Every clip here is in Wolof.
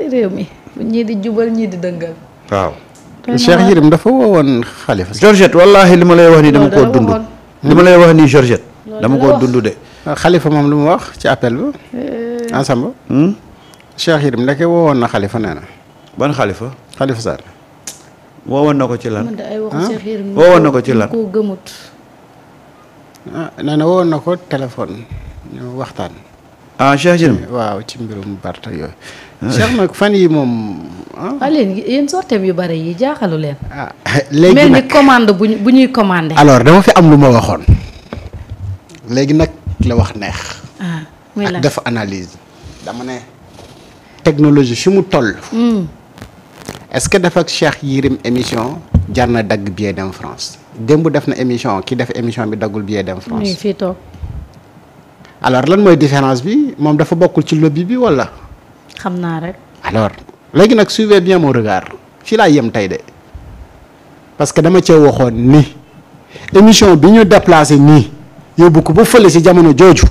réew mi ñii di jubal ñii di dëngal. waaw. Cheikh Yérim dafa woowoon Khalifa. Georgette wallahi li ma lay wax nii dama koo dund. li ma lay wax nii Georgette. dama koo dund de. Khalifa moom lu mu wax ci appel ba. ensemble. Cheikh Yérim ndeke woowoon na Khalifa nee na. ban Khalifa. Khalifa Sall. woowoon na ko ci lan. man de ay waxu Cheikh Yérim woowoon na ko ci lan. ko gëmut. nee na woowoon na ko téléphone ñu waxtaan. Cheikh Yérim. waaw ci mbirum Barth yooyu. Cheikh nag fan yi moom. waaw léegi yéen sorteem yu bari yi jaaxalu leen. léegi mel nag ni commande bu ñuy commandé. alors dama fi am lu ma waxoon. léegi nag la wax neex. muy ak lan def analyse. dama ne technologie fi mu toll. est-ce que def ak Cheikh Yérim émission jar na dagg billet dem France. démb def na émission ki def émission bi daggul billet dem France. muy fii toog. alors lan mooy différence bi moom dafa bokkul ci lobby bi walla. xam naa rek. alors léegi nag suivez bien mon regard fii laa yem tey de parce que dama cee waxoon ni émission bi ñu déplacé nii yóbbu ko ba fële ci jamono jooju.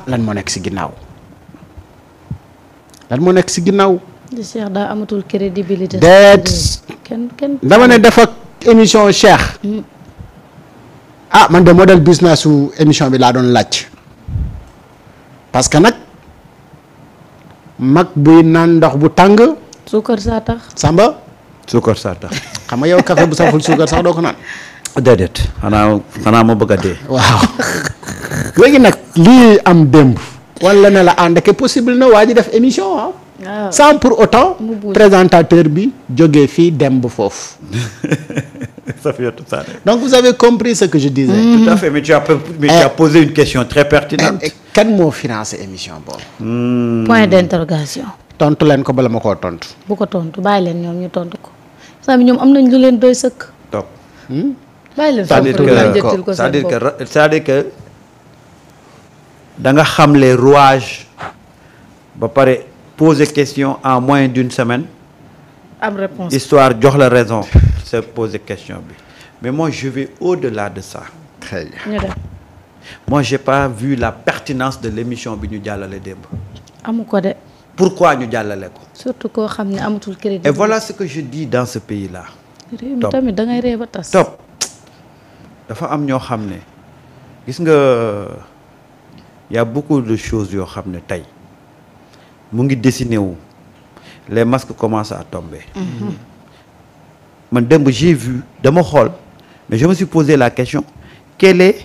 lan moo nekk ci ginnaaw. lan moo nekk ci ginnaaw. di Cheikh daa amatul crédibilité. déet kenn dama ne def ak émission Cheikh. man de modèle business su émission bi laa doon laaj. parce que nag mag buy naan ndox bu tàng. suukar saa tax. Samba. suukar saa tax. xam nga yow café bu saful suukar sax doo ko naan. déedéet xanaa ma bëgg a dee. waaw léegi nag lii am démb. wala ne la ànd ak possible na waa ji def émission waaw sans pour autant. présentateur bi jógee fii dem ba foofu. donc vous avez compris ce que je disais. tout à fait mais tu as posé une question très pertinente. kan moo financé émission boobu. point d'interrogation. tontu leen ko bala ma koo tontu. bu ko tontu bàyyi leen ñoom ñu tontu ko. saa ñoom am nañ lu leen doy sëkk. top. bàyyi leen c'est-à-dire que da nga xam les rouages ba pare poser question en moins d'une semaine. am réponse histoire jox la raison. c'est poser question bi mais moi je vais au-delà de ça. très bien. ñu dem. moi j'ai pas vu la pertinence de l'émission bi ñu jàllale démb. amu ko de. pourquoi ñu jàllale ko. surtout koo xam ne amatul crédit. et voilà ce que je dis dans ce pays-là. réew mi tamit da ngay ree ba tas. top dafa am ñoo xam ne gis nga y a beaucoup de choses yoo xam ne tey mu ngi dessiné wu les masques commencent à tomber. man démb j'ai vu dama xool mais je me suis posé la question quelle est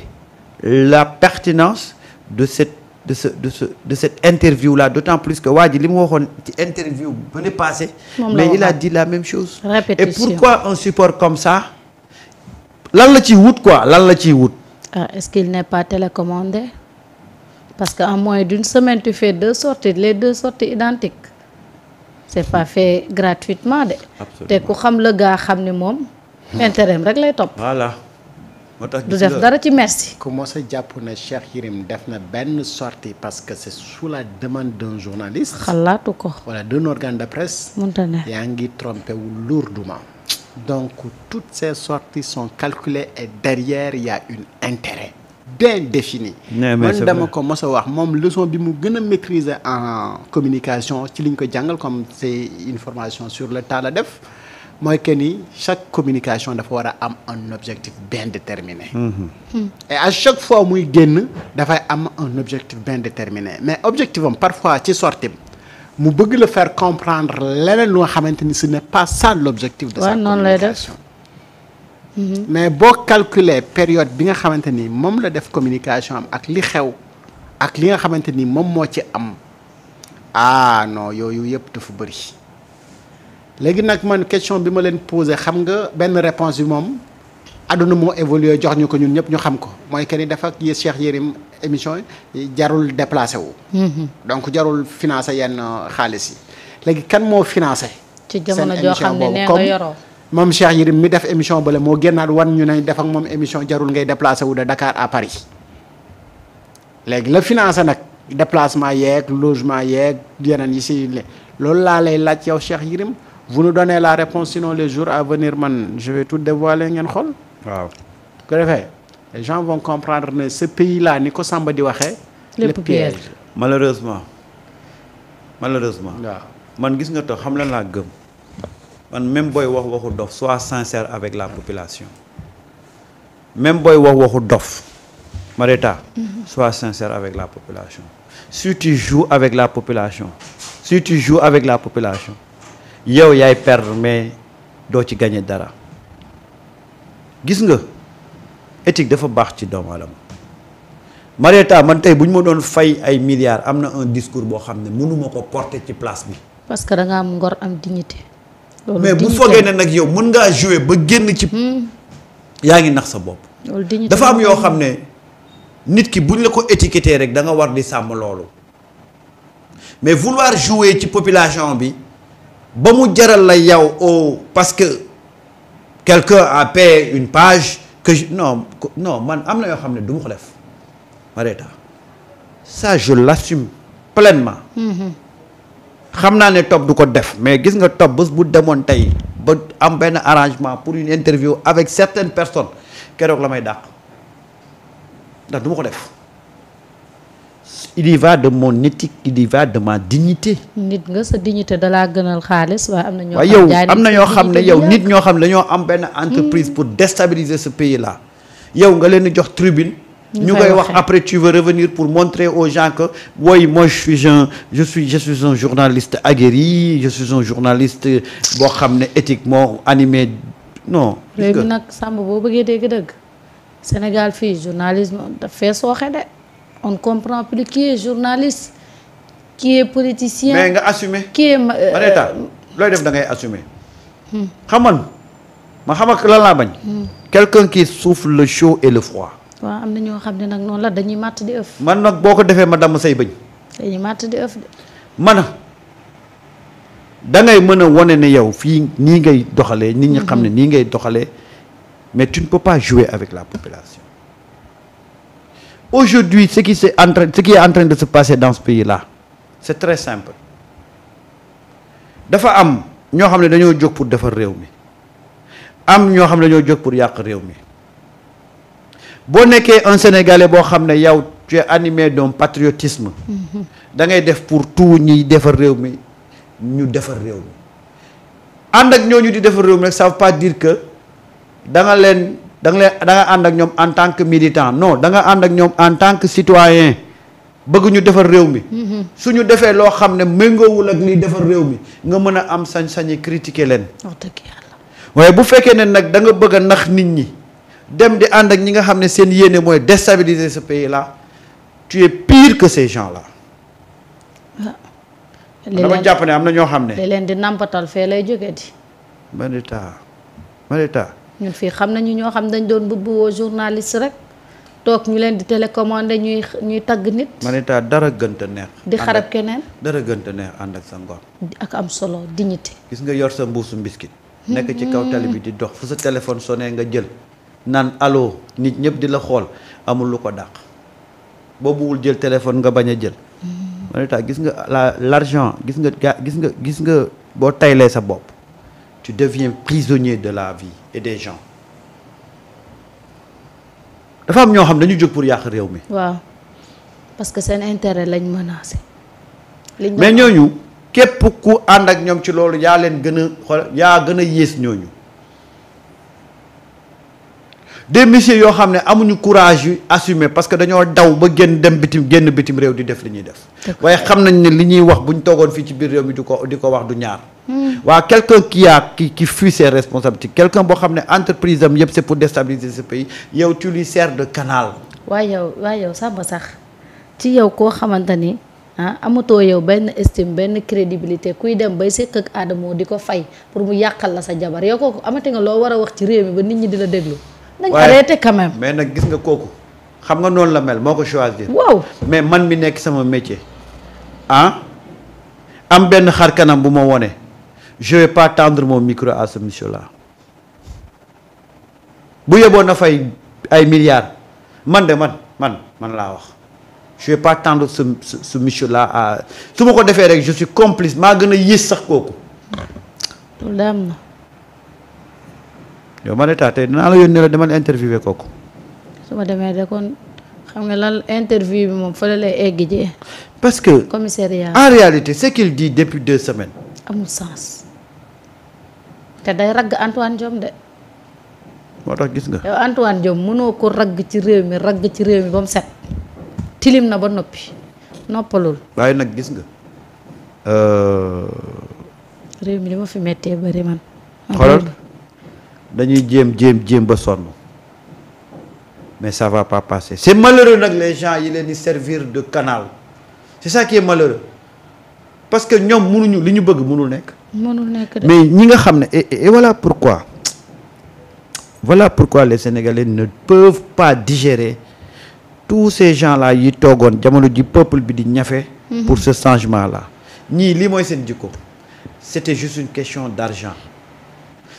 la pertinence de cette interview là d'autant plus que waa ji li mu waxoon ci interview ba ne passé mais il a dit la même chose. répétition. Et pourquoi un support comme ça lan la ciy wut quoi lan la ciy wut. est-ce qu'il n'est pas télécommandé parce que en moins d'une semaine tu fais les deux sorties identiques c'est pas fait gratuitement de. te ku xam la gaa xam ni moom. intérêt rek lay topp. voilà. moo tax du def dara ci merci. ku mos a jàpp ne Cheikh Yérim def na benn sortie parce que c'est sous la demande d'un journaliste. xalaatu ko. wala d'un organe de presse. mënta ne. yaa ngi trompé wu lourdement. donc toutes ces sorties sont calculées et derrière il y a un intérêt bien défini. man dama ko mos a wax moom leçon bi mu gën a maîtriser en communication ci liñ ko jàngal comme c'est une formation sur le tas la def. mooy que ni chaque communication dafa war a am un objectif bien déterminé. et à chaque fois muy génn dafay am un objectif bien déterminé mais objectif am parfois ci sortie mu bëgg la faire comprendre leneen lu nga xamante ni ce n'est pas ça l'objectif de sa communication. mais boo calculer période bi nga xamante ni moom la def communication am ak li xew ak li nga xamante ni moom moo ci am non yooyu yëpp dafa bëri. léegi nag man question bi ma leen posé xam nga benn réponse bi moom àdduna moo évolué jox ñu ko ñun ñëpp ñu xam ko mooy que ni dafa Cheikh Yérim émission yi jarul déplacé wu. donc jarul financé yenn xaalis yi léegi kan moo financé. ci jamono joo xam ne nee nga yoroo moom Cheikh Yérim mi def émission bële moo génnaat wan ñu ne def ak moom émission jarul ngay déplacé wu de Dakar à Paris léegi la financé nag déplacement yeeg logement yeeg yeneen yi si loolu laa lay laaj yow Cheikh Yérim. vous nous donnez la réponse sinon les jours à venir man je vais tout dévoiler ngeen xool. waaw. ko defee les gens vont comprendre ne ce pays là ni ko Samba di waxee. lépp piège. malheureusement. waaw man gis nga tax xam lan laa gëm man même booy wax waxu dof sois sincère avec la population même booy wax waxu dof Marieta sois sincère avec la population si tu joues avec la population yow yaay perdre mais doo ci gagner dara gis nga éthique dafa baax ci doomu aadama Marieta man tey bu ñu ma doon fay ay milliards am na un discours boo xam ne mënuma ko porter ci place bi. parce que da nga am ngor am dignité. loolu mais bu foogee ne nag yow mën ngaa jouer ba génn ci. yaa ngi nax sa bopp. loolu dignité dafa am yoo xam ne nit ki buñ la ko étiqueté rek da nga war di sàmm loolu mais vouloir jouer ci population bi ba mu jaral la yow parce que quelqu'un a payé une page que non man am na yoo xam ne du ma ko def. Marieta ça je l'assume pleinement. xam naa ne Top du ko def mais gis nga Top bés bu demoon tey ba am benn arrangement pour une interview avec certaines personnes keroog la may dàq ndax du ma ko def il y va de mon éthique il y va de ma dignité. nit nga sa dignité dalaa gënal xaalis waaye am na ñoo. waaye yow am na ñoo xam ne yow nit ñoo xam ne dañoo am benn entreprise pour déstabiliser ce pays là yow nga leen di jox tribune. ñu koy wax après tu veux revenir pour montrer aux gens que oui moi je suis un journaliste aguerri je suis un journaliste boo xam ne éthiquement animé non. réew mi nag sàmm boo bëggee dégg-dëgg Sénégal fii journalisme daf fee sooxe de on comprend plus qui est journaliste qui est politicien. mais nga assumer. qui est Marieta looy def da ngay assumer. xam ma xam ak lan laa bañ. quelqu'un qui souffle le chaud et le froid. waaw am na ñoo xam ne nag noonu la dañuy màtt di ëff. man nag boo ko defee ma damm say bëñ. dañuy màtt di ëff de. da ngay mën a wane ne yow fii nii ngay doxalee. nit ñi xam ne nii ngay doxalee mais tu ne peux pas jouer avec la population. Aujourd'hui ce qui est en train de se passer dans ce pays-là c'est très simple dafa am ñoo xam ne dañoo jóg pour defar réew mi am ñoo xam ne dañoo jóg pour yàq réew mi. boo nekkee un Sénégalais boo xam ne yow tu es animé d'un patriotisme da ngay def pour tout ñiy defar réew mi ñu defar réew mi ànd ak ñooñu di defar réew mi rek ça veut pas dire que da nga ànd ak ñoom en tant que militant non da nga ànd ak ñoom en tant que citoyen bëgg ñu defar réew mi suñu defee loo xam ne méngoowul ak liy defar réew mi nga mën a am sañ-sañi critiquer leen waaye bu fekkee ne nag da nga bëgg a nax nit ñi dem di ànd ak ñi nga xam ne seen yéene mooy déstabiliser ce pays là tu es pire que ces gens là. dama jàpp ne am na ñoo xam ne. li leen di nampatal fee lay jóge di. Marieta. ñun fii xam nañu ñoo xam dañ doon bubbuwoo journaliste rek toog ñu leen di télécommandé ñuy tagg nit. Marieta dara gënta neex. di xarab keneen. dara gënta neex ànd ak sa ngor. ak am solo dignité. gis nga yor sa mbuusu mbiskit. nekk ci kaw tali bi di dox fu sa téléphone sonné nga jël. naan allo nit ñëpp di la xool amul lu ko dàq boo buggul jël téléphone nga bañ a jël. Marieta gis nga l'argent gis nga boo taylee sa bopp tu deviens prisonnier de la vie et des gens dafa am ñoo xam dañu jóg pour yàq réew mi. waaw parce que seen intérêt lañ menacé. mais ñooñu képp ku ànd ak ñoom ci loolu yaa leen gën a xool yaa gën a yées ñooñu. des messieurs yoo xam ne amuñu courage yu assumer parce que dañoo daw ba génn bitim réew di def li ñuy def waaye xam nañ ne li ñuy wax buñ toogoon fii ci biir réew mi di ko wax du ñaar waa quelqu'un qui fuit ses responsabilités quelqu'un boo xam ne entreprise am yëpp c'est pour déstabiliser ce pays yow tu lui sers de canal. waaye yow Samba sax ci yow koo xamante ni amatoo yow benn estime benn crédibilité kuy dem bay sekk ak Adamo di ko fay pour mu yàqal la sa jabar yow kooku amati nga loo war a wax ci réew mi ba nit ñi di la déglu. nañ arrêté quand même. mais nag gis nga kooku xam nga noonu la mel moo ko choisir. waaw mais man mi nekk sama métier am benn xar kanam bu ma wone je vais pas tendre mon micro à ce monsieur là bu yeboon na fay ay milliards man laa wax je vais pas tendre ce monsieur là à su ma ko defee rek je suis complice maa gën a yées sax kooku. loolu daa am na. yow Marieta tey dinaa la yónnee la demal interviewé kooku. su ma demee de kon xam nga lan interview bi moom fële lay egg ji. parce que commissariat en réalité ce qu'il dit depuis 2 semaines amul sens te day ragg Antoine Diome de. moo tax gis nga. yow Antoine Diome mënoo ko ragg ci réew mi ba mu set tilim na ba noppi noppalul. waaye nag gis nga. réew mi li ma fi méttee bari man. xoolal dañuy jéem ba sonn mais ça va pas passer c'est malheureux nag les gens yi leen di servir de canal c'est ça qui est malheureux parce que ñoom mënuñu li ñu bëgg mënul nekk. de mais ñi nga xam ne et voilà pourquoi les Sénégalais ne peuvent pas digérer tous ces gens là yi toogoon jamono ji peuple bi di ñafe. pour ce changement là ñii lii mooy seen jikko c'était juste une question d'argent.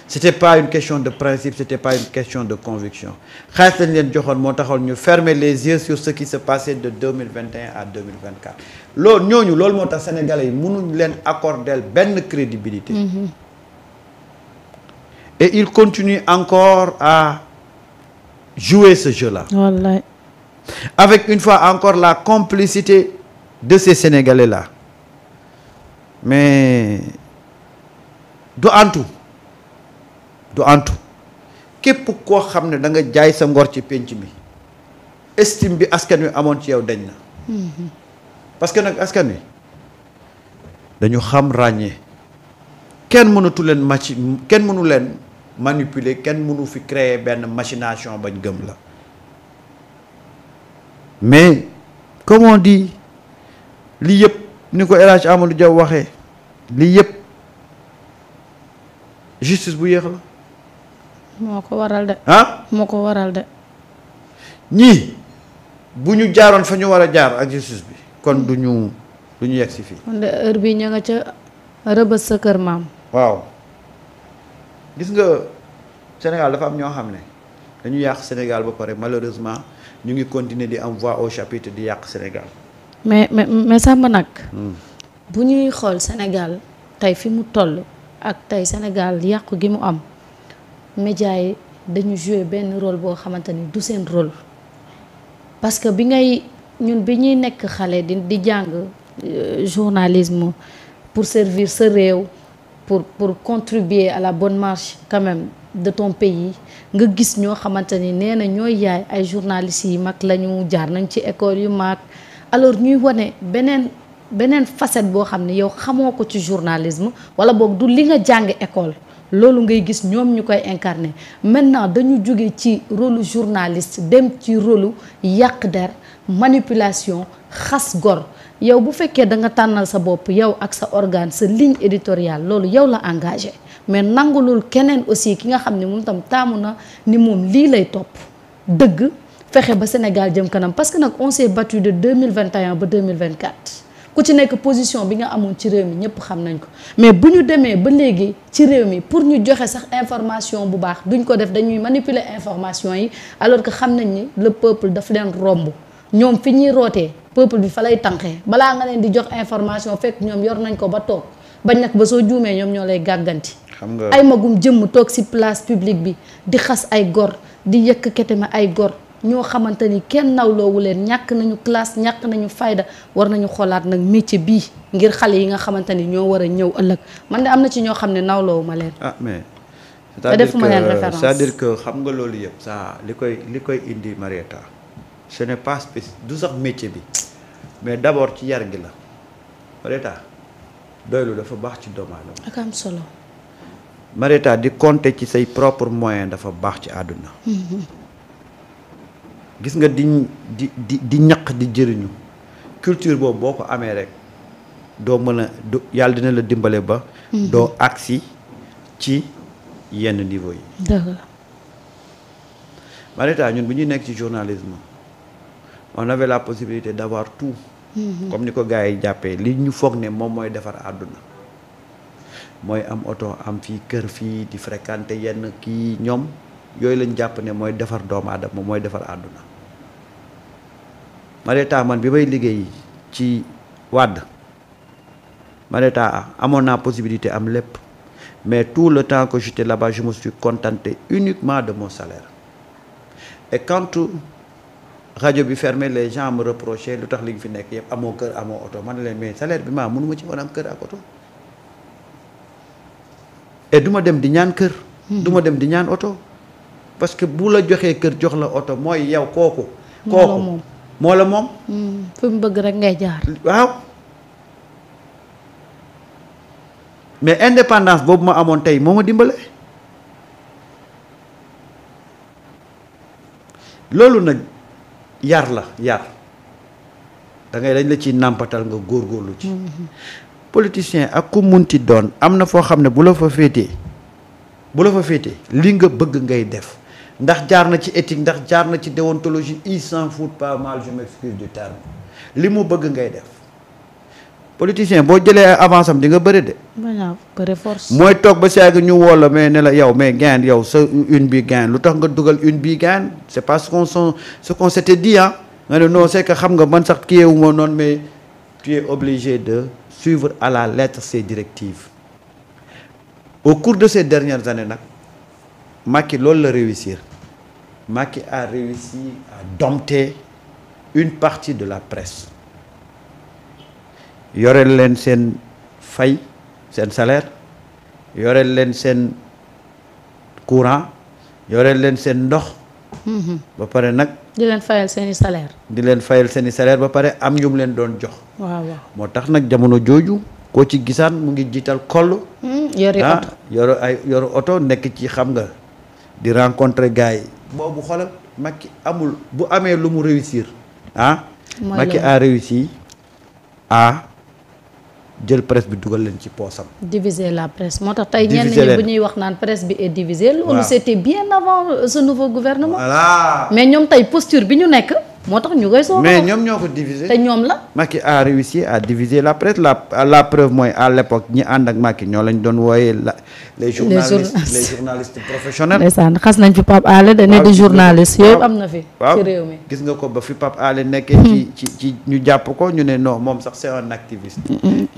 C'était pas une question de principe, c'était pas une question de conviction. xaalis lañ leen joxoon moo taxoon ñu fermer les yeux sur ce qui se passait de 2021 à 2024 loolu moo tax sénégalais yi mënuñ leen accorder benn crédibilité. Et ils continuent encore à jouer ce jeu-là. Wallahi. Avec une fois encore la complicité de ces sénégalais-là. Mais du antu képp koo xam ne da nga jaay sa ngor ci pénc mi estime bi askan wi amoon ci yow dañ na parce que nag askan wi dañu xam ràññee kenn mënatu leen kenn mënu leen manipuler kenn mënu fi créer benn machination bañ gëm la mais comme on dit lii yëpp ni ko El Hadj Amadou Diaw waxee lii yëpp justice bu yéex la. moo ko waral de. moo ko waral de. ñii bu ñu jaaroon fa ñu war a jaar ak justice bi kon du ñu yegg si fii. kon de heure bii ña nga ca rëbës sa kër maam. waaw gis nga Sénégal dafa am ñoo xam ne dañu yàq Sénégal ba pare malheureusement ñu ngi continuer di am voix au chapitre di yàq Sénégal. mais Samba nag. bu ñuy xool Sénégal tey fi mu toll ak tey Sénégal yàqu gi mu am. médias yi dañu jouer benn rôle boo xamante ni du seen rôle parce que bi ñuy nekk xale di jàng journalisme pour servir sa réew pour contribuer à la bonne marche quand même de ton pays nga gis ñoo xamante ni nee na ñooy yaay ay journalistes yi mag lañu jaar nañ ci école yu mag alors ñuy wane beneen facette boo xam ne yow xamoo ko ci journalisme wala boog du li nga jàng école. loolu ngay gis ñoom ñu koy incarner maintenant dañu jóge ci rôle journaliste dem ci rôle yàq der manipulation xas gor yow bu fekkee da nga tànnal sa bopp yow ak sa organe sa ligne éditoriale loolu yow la engagé mais nangulul keneen aussi ki nga xam ne moom tam taamu na ni moom lii lay topp dëgg fexe ba Sénégal jëm kanam parce que nag on s'est battu de 2021 ba 2024 ku ci nekk position bi nga amoon ci réew mi ñëpp xam nañ ko mais bu ñu demee ba léegi ci réew mi pour ñu joxe sax information bu baax duñ ko def dañuy manipuler information yi alors que xam nañ ni le peuple daf leen romb ñoom fi ñuy rootee peuple bi fa lay tànqee balaa nga leen di jox information fekk ñoom yor nañ ko ba toog bañ nag ba soo juumee ñoom ñoo lay gàgganti. xam nga ay magum jëmm toog ci place publique bi di xas ay gor di yëkk keteme ay gor. ñoo xamante ni kenn nawloowu leen ñàkk nañu classe ñàkk nañu fayda war nañu xoolaat nag métier bii ngir xale yi nga xamante ni ñoo war a ñëw ëllëg man de am na ci ñoo xam ne nawloowu ma leen. Mais c'est-à-dire que xam nga loolu yëpp ça li koy indi Marieta ce n'est pas spécifique du sax métier bi mais d'abord ci yar gi la Marieta doylu dafa baax ci doomu aadama. ak am solo. Marieta di compter ci say propre moyen dafa baax ci àdduna. gis nga di ñaq di jëriñu culture boobu boo ko amee rek doo mën a yàlla dina la dimbale ba. doo agsi ci yenn niveau yi. dëgg la. Marieta ñun bu ñuy nekk ci journalisme on avait la possibilité d'avoir tout. comme ni ko gars yi jàppee li ñu foog ne moom mooy defar àdduna mooy am oto am fii kër fii di fréquenter yenn kii ñoom yooyu lañ jàpp ne mooy defar doomu aadama mooy defar àdduna. Marieta man bi may liggéey ci Wàdd Marieta amoon naa possibilité am lépp mais tout le temps que j'étais là-bas je me suis contenté uniquement de mon salaire et quand rajo bi fermé les gens me reprochaient lu tax li nga fi nekk yëpp amoo kër amoo oto man leen mais salaire bi maa mënuma ci woon am kër ak oto et du ma dem di ñaan kër. du ma dem di ñaan oto. parce que bu la joxee kër jox la oto mooy yow kooku. moo la moom. fi mu bëgg rek ngay jaar. waaw mais indépendance boobu ma amoon tey moo ma dimbale. loolu nag yar la yar dañ la ciy nàmpatal nga góorgóorlu ci. politicien ak ku munti doon am na foo xam ne bu la fa féetee li nga bëgg ngay def ndax jaar na ci éthique ndax jaar na ci déontologie il s'en fout pas mal je m'excuse du terme li mu bëgg ngay def politicien boo jëlee avance am di nga bëri de. bëri force. mooy toog ba saa ñu woo la mais ne la yow mais gain yow sa une bi gain lu tax nga dugal une bi gain c'est pas ce qu'on s'était dit ah nga ne non c'est que xam nga man sax kii wu ma noonu mais tu es obligé de suivre à la lettre ces directives au cours de ces dernières années nag Macky loolu la réussir Macky a réussi à dompter une partie de la presse yoreel leen seen fay seen salaire yoreel leen seen courant yoreel leen seen ndox. ba pare nag. di leen fayal seeni salaire. Ba pare am ñu mu leen doon jox. waaw moo tax nag jamono jooju koo ci gisaan mu ngi jiital koll. yoru oto nekk ci xam nga di rencontrer gars yi boobu xoolal Macky amul bu amee lu mu réussir Macky a réussi à jël presse bi dugal leen ci poosam. diviser la presse moo tax tey ñenn ñi bu ñuy wax naan presse bi est divisée. loolu c'était bien avant ce nouveau gouvernement. voilà mais ñoom tey posture bi ñu nekk moo tax ñu koy soog mais ñoom ñoo ko diviser. te ñoom la. Macky a réussi à diviser la presse la preuve mooy à l'époque ñi ànd ak Macky ñoo lañ doon wooyee les journalistes professionnels. ndeysaan xas nañ fi Pape Alé da ne di journaliste yooyu am na fi. ci réew mi gis nga ko ba fi Pape Alé nekkee. ci ñu jàpp ko ñu ne non moom sax c'est un activiste.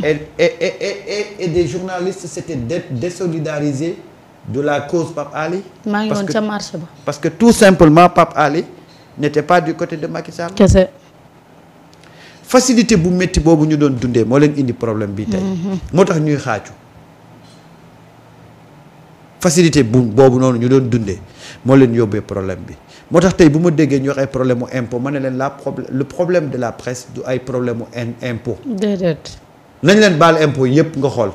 et des journalistes s'étaient désolidarisés de la cause Pape Alé. maa ngi woon ca marché ba. parce que tout simplement Pape Alé n'était pas du côté de Macky Sall. kese. facilité bu métti boobu ñu doon dundee moo leen indi problème bi tey. moo tax ñuy xaacu. facilité boobu noonu ñu doon dundee moo leen yóbbee problème bi moo tax tey bu ma déggee ñu wax ay problème mu impôt ma ne leen le problème de la presse du ay problème mu impôt. déedéet. nañ leen baal impôt yépp nga xool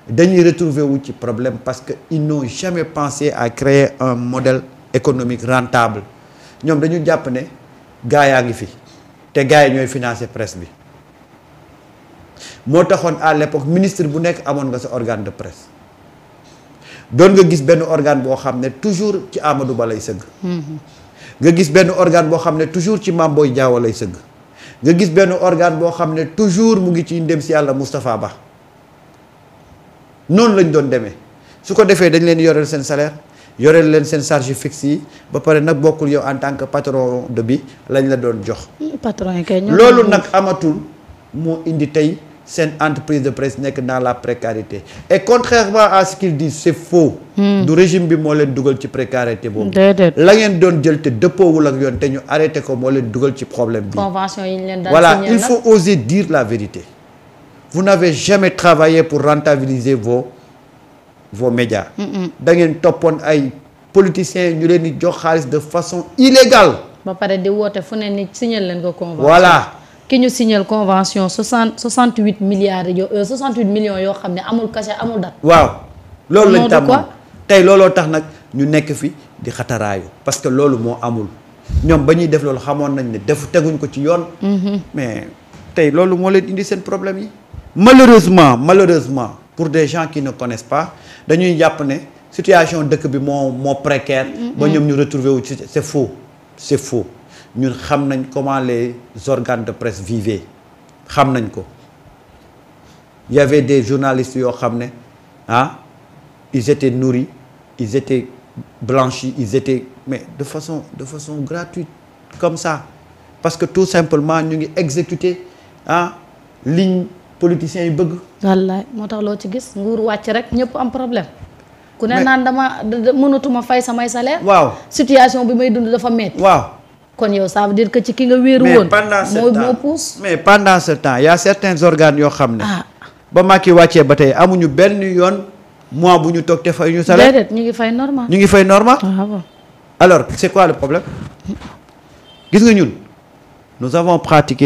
dañuy retrouver wu ci problème parce que ils n'ont jamais pensé à créer un modèle économique rentable ñoom dañu jàpp ne gaa yaa ngi fi te gaa yi ñooy financer presse bi moo taxoon à l'époque ministre bu nekk amoon nga sa organe de presse doon nga gis benn organe boo xam ne toujours ci Amadou Ba lay sëgg. nga gis benn organe boo xam ne toujours ci Mame Boye Diao lay sëgg. nga gis benn organe boo xam ne toujours mu ngi ci ndem si yàlla Moustapha Ba noonu lañ doon demee su ko defee dañ leen yoreel seen salaire yoreel leen seen charge fixe yi ba pare nag bokkul yow en tant que patron de bi lañ la doon jox. patron yi kay loolu nag amatul moo indi tey seen entreprise de presse nekk dans la précarité et contrairement à ce qu'ils disent c'est faux. du régime bi moo leen dugal ci précarité boobu. la ngeen doon jël te dëppoowul ak yoon te ñu arrêté ko moo leen dugal ci problème bi. convention yi ñu leen daan voilà il faut oser dire la vérité. vous n'avez jamais travaillé pour rentabiliser vos médias. da ngeen toppoon ay politiciens ñu leen di jox xaalis de façon illégale. ba pare di woote fu ne ni signal leen ko convention. voilà. ki ñu signal convention 68 milliards 68 millions yoo xam ne amul cachet amul date. waaw loolu lañ tàmmoon tey looloo tax nag ñu nekk fi di xataraayu parce que loolu moo amul ñoom ba ñuy def loolu xamoon nañ ne teguñ ko ci yoon. mais tey loolu moo leen indi seen problème yi. malheureusement pour des gens qui ne connaissent pas dañuy jàpp ne situation dëkk bi moo précaire. ba ñoom ñu retrouver wu ci c'est faux. ñun xam nañ comment les organes de presse vivaient xam nañ ko il y avait des journalistes yoo xam ne ils étaient nourris ils étaient blanchis ils étaient mais de façon gratuite comme ça parce que tout simplement ñu ngi exécuter ligne politiciens yi bëgg. wallaay moo tax loo ci gis nguur wàcc rek ñëpp am problème. ku ne naan mënatuma fay samay salaire. waaw situation bi may dund dafa metti. waaw. kon yow ça veut dire que ci ki nga wéeru woon moo pousse. mais pendant ce temps y a certains organes yoo xam ne ba Macky wàccee ba tey amuñu benn yoon mois bu ñu toog te fay ñu salaire. déedéet ñu ngi fay normal. ñu ngi fay normal. Ah bon. Alors c'est quoi le problème gis nga ñun nous avons pratiqué